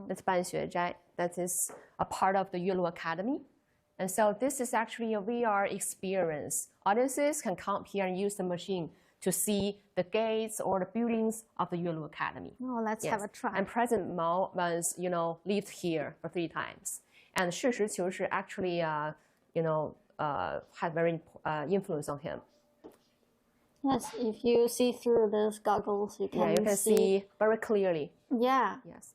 That's 办学斋. That is a part of the Yuelu Academy. And so this is actually a VR experience. Audiences can come here and use the machine to see the gates or the buildings of the Yuelu Academy. Oh, let's have a try. And President Mao was, lived here for 3 times. And 事实求是 actually, had very influence on him. Yes, if you see through those goggles, you can see very clearly. Yeah. Yes.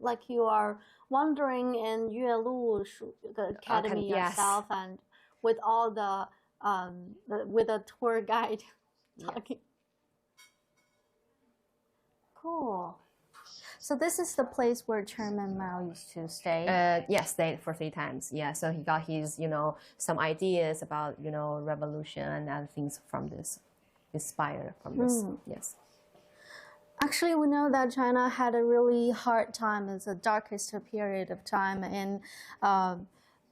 Like you are wandering in Yuelu, the academy yourself, and with all with a tour guide talking. Cool. So this is the place where Chairman Mao used to stay? Yes, stayed for 3 times. Yeah, so he got his, some ideas about, revolution and other things from this, inspired from this. Yes. Actually, we know that China had a really hard time. It's the darkest period of time in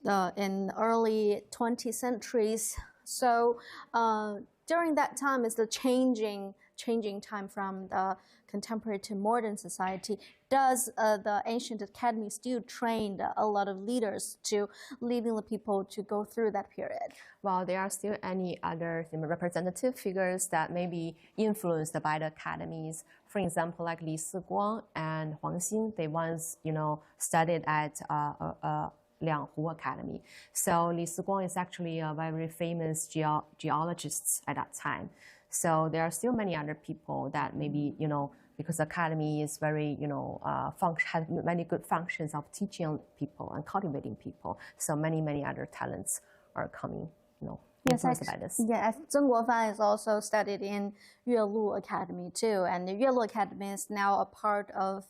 early 20th centuries. So during that time is the changing time from the contemporary to modern society. Does the ancient academy still train a lot of leaders to leading the people to go through that period? Well, there are still any other representative figures that may be influenced by the academies. For example, like Li Siguang and Huang Xin, they once, studied at Lianghu Academy. So Li Siguang is actually a very famous geologist at that time. So there are still many other people that maybe, because the academy is very, has many good functions of teaching people and cultivating people. So many other talents are coming, influenced by this. Yes, Zheng Guofan is also studied in Yuelu Academy too. And the Yuelu Academy is now a part of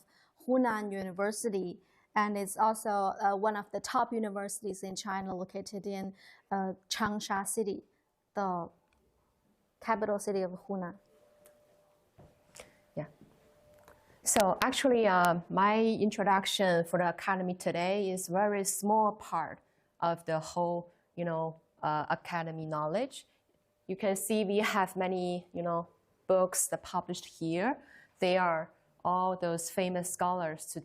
Hunan University. And it's also one of the top universities in China, located in Changsha City, the capital city of Hunan. Yeah. So actually, my introduction for the academy today is very small part of the whole, academy knowledge. You can see we have many, books that published here. They are all those famous scholars to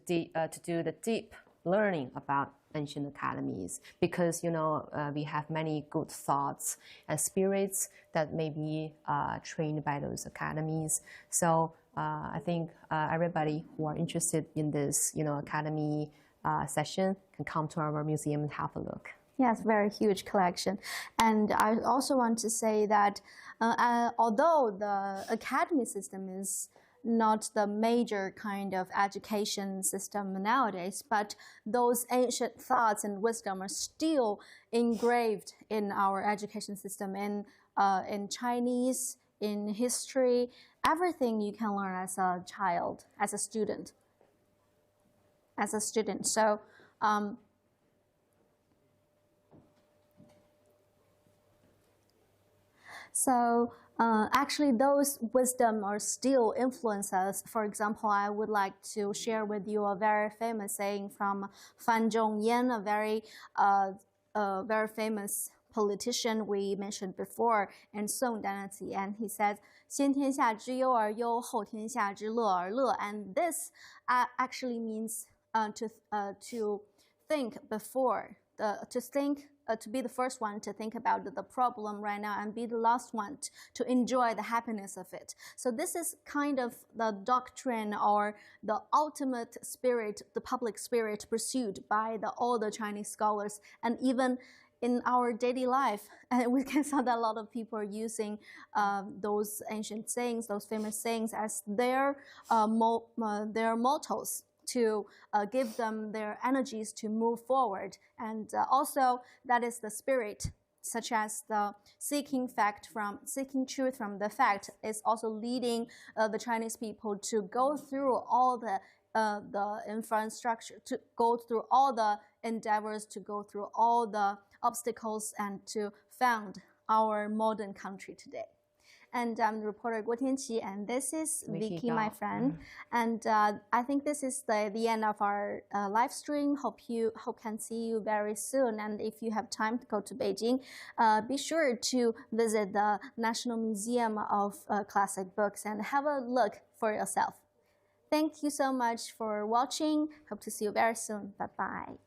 do the deep learning about ancient academies, because we have many good thoughts and spirits that may be trained by those academies. So I think everybody who are interested in this academy session can come to our museum and have a look. Yes, very huge collection. And I also want to say that although the academy system is not the major kind of education system nowadays, but those ancient thoughts and wisdom are still engraved in our education system in Chinese, in history, everything you can learn as a child, as a student. So actually, those wisdom are still influence us. For example, I would like to share with you a very famous saying from Fan Zhongyan, a very famous politician we mentioned before in Song Dynasty, and he says, 先天下之忧而忧，后天下之乐而乐. And this actually means to think before, to be the first one to think about the problem right now and be the last one to enjoy the happiness of it. So this is kind of the doctrine or the ultimate spirit, the public spirit pursued by all the Chinese scholars, and even in our daily life, and we can see that a lot of people are using those ancient sayings, those famous sayings, as their mottos to give them their energies to move forward. And also, that is the spirit, such as the seeking truth from the fact, is also leading the Chinese people to go through all the infrastructure, to go through all the endeavors, to go through all the obstacles, and to found our modern country today. And I'm reporter Guo Tianqi, and this is Vicky, my friend. And I think this is the end of our live stream. Hope can see you very soon. And if you have time to go to Beijing, be sure to visit the National Museum of Classic Books and have a look for yourself. Thank you so much for watching. Hope to see you very soon. Bye-bye.